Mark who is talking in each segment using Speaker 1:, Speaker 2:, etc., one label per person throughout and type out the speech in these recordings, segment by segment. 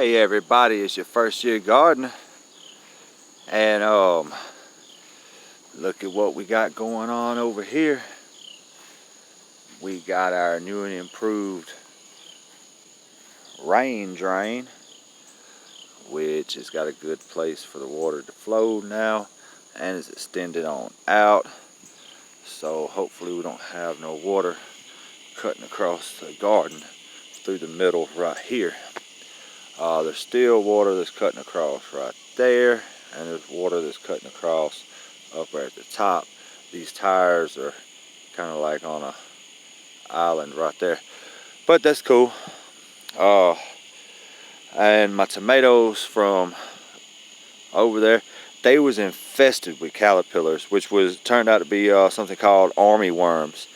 Speaker 1: Hey everybody, it's your first year gardener, and look at what we got going on over here. We got our new and improved rain drain, which has got a good place for the water to flow now, and is extended on out, so hopefully we don't have no water cutting across the garden through the middle right here. There's still water that's cutting across right there, and there's water that's cutting across up there at the top. These tires are kind of like on a island right there, but that's cool. And my tomatoes from over there, they was infested with caterpillars, which turned out to be something called army worms,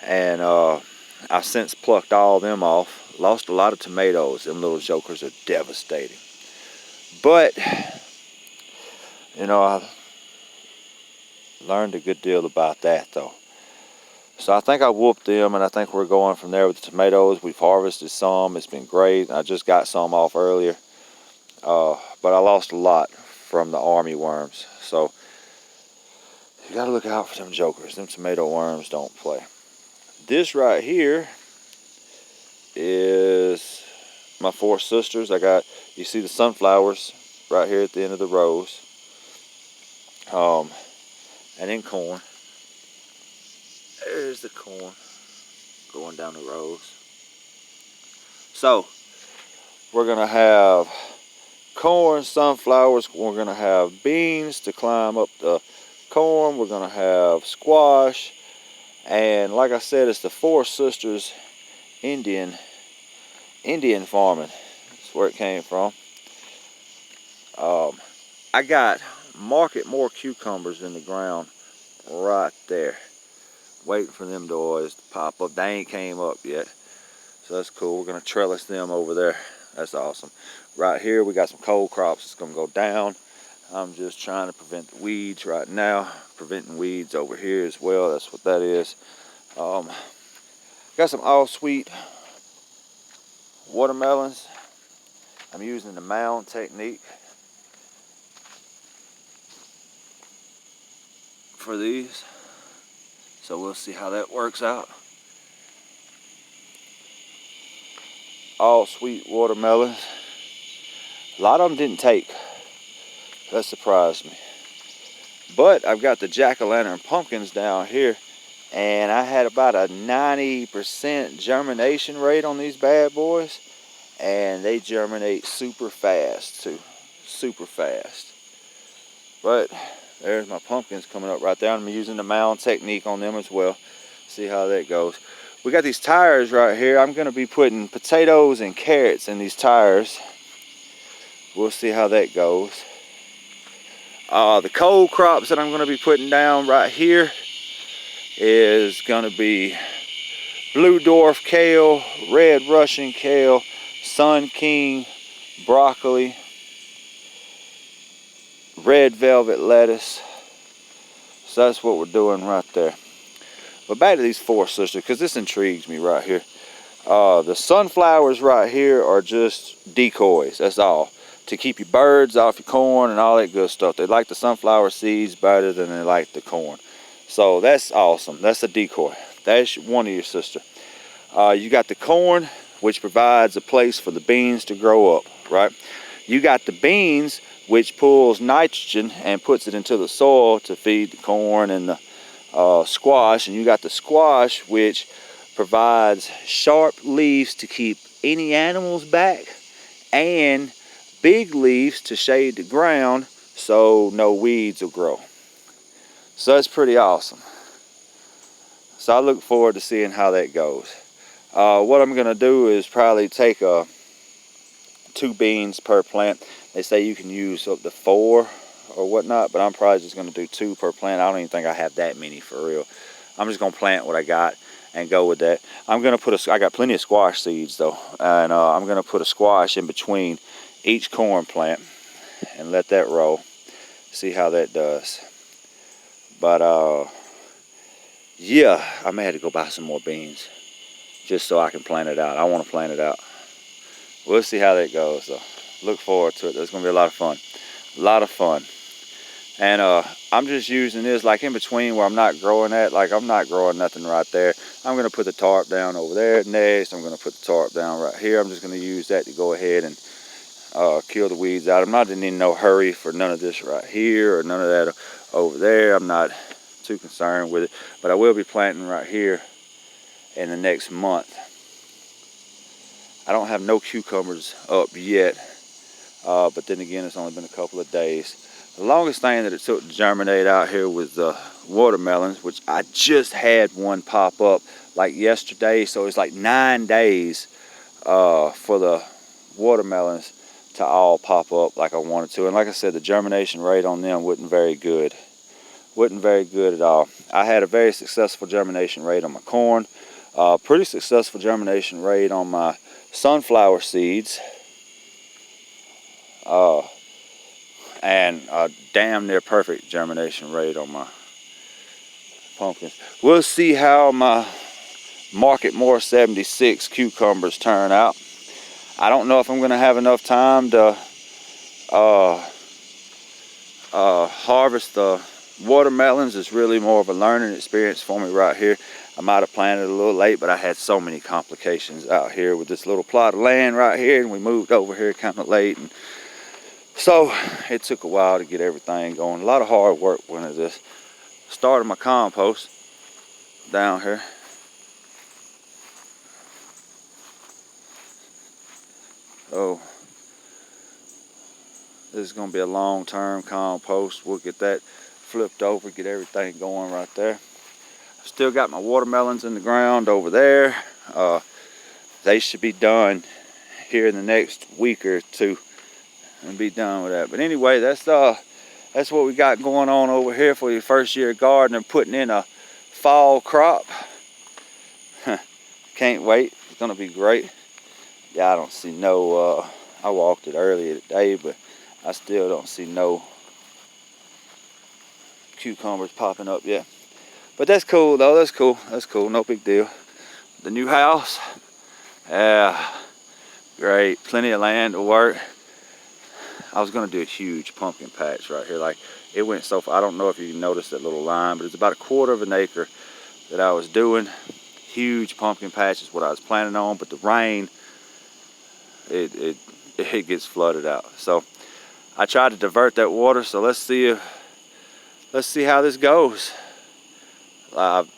Speaker 1: and I since plucked all them off. Lost a lot of tomatoes. Them little jokers are devastating. But, you know, I learned a good deal about that, though. So I think I whooped them, and I think we're going from there with the tomatoes. We've harvested some. It's been great. I just got some off earlier. But I lost a lot from the army worms. So you got to look out for them jokers. Them tomato worms don't play. This right here is my four sisters. You see the sunflowers right here at the end of the rows, and then corn. There's the corn going down the rows. So we're gonna have corn, sunflowers. We're gonna have beans to climb up the corn. We're gonna have squash, and like I said, it's the four sisters Indian farming. That's where it came from. I got marketmore cucumbers in the ground right there, waiting for them boys to pop up. They ain't came up yet, so that's cool. We're gonna trellis them over there. That's awesome. Right here we got some cold crops that's gonna go down. I'm just trying to prevent the weeds right now, preventing weeds over here as well. That's what that is. Got some all sweet watermelons. I'm using the mound technique for these, so we'll see how that works out. All sweet watermelons. A lot of them didn't take. That surprised me. But I've got the jack-o'-lantern pumpkins down here, and I had about a 90% germination rate on these bad boys, and they germinate super fast too, super fast. But there's my pumpkins coming up right there. I'm using the mound technique on them as well. See how that goes. We got these tires right here. I'm gonna be putting potatoes and carrots in these tires. We'll see how that goes. The cold crops that I'm gonna be putting down right here is gonna be blue dwarf kale, red Russian kale, sun king broccoli, red velvet lettuce. So that's what we're doing right there. But back to these four sisters, because this intrigues me right here. The sunflowers right here are just decoys, that's all, to keep your birds off your corn and all that good stuff. They like the sunflower seeds better than they like the corn. So that's awesome. That's a decoy. That's one of your sister. You got the corn, which provides a place for the beans to grow up, right? You got the beans, which pulls nitrogen and puts it into the soil to feed the corn and the squash. And you got the squash, which provides sharp leaves to keep any animals back, and big leaves to shade the ground so no weeds will grow. So that's pretty awesome. So I look forward to seeing how that goes. What I'm gonna do is probably take 2 beans per plant. They say you can use up to 4 or whatnot, but I'm probably just gonna do 2 per plant. I don't even think I have that many for real. I'm just gonna plant what I got and go with that. I got plenty of squash seeds though, and I'm gonna put a squash in between each corn plant and let that roll. See how that does. But yeah, I may have to go buy some more beans just so I can plant it out. I want to plant it out. we'll see how that goes. So look forward to it. There's gonna be a lot of fun. A lot of fun. And I'm just using this like in between where I'm not growing at. Like I'm not growing nothing right there. I'm gonna put the tarp down over there next. I'm gonna put the tarp down right here. I'm just gonna use that to go ahead and kill the weeds out. I'm not in no hurry for none of this right here or none of that over there. I'm not too concerned with it, but I will be planting right here in the next month. I don't have no cucumbers up yet, but then again, it's only been a couple of days. The longest thing that it took to germinate out here was the watermelons, which I just had one pop up like yesterday. So it's like 9 days for the watermelons to all pop up like I wanted to. And like I said, the germination rate on them wasn't very good. Wasn't very good at all. I had a very successful germination rate on my corn. Pretty successful germination rate on my sunflower seeds. And a damn near perfect germination rate on my pumpkins. We'll see how my Marketmore 76 cucumbers turn out. I don't know if I'm going to have enough time to harvest the watermelons. It's really more of a learning experience for me right here. I might have planted a little late, but I had so many complications out here with this little plot of land right here, and we moved over here kind of late, and so it took a while to get everything going. A lot of hard work went into this. Started my compost down here. Oh, this is going to be a long-term compost. We'll get that flipped over, get everything going right there. Still got my watermelons in the ground over there. They should be done here in the next week or two and be done with that. But anyway, that's what we got going on over here for your first year gardener, putting in a fall crop. Can't wait. It's gonna be great. Yeah, I don't see no I walked it earlier today, but I still don't see no cucumbers popping up yet. But that's cool though. That's cool. That's cool. No big deal. The new house, yeah, great. Plenty of land to work. I was gonna do a huge pumpkin patch right here. Like it went so far. I don't know if you noticed that little line, but it's about 1/4 of an acre that I was doing. Huge pumpkin patch is what I was planning on, but the rain, it gets flooded out. So I tried to divert that water. So let's see how this goes. I've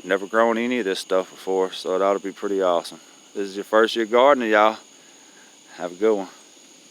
Speaker 1: never grown any of this stuff before, so it ought to be pretty awesome. This is your first year gardening, y'all. Have a good one.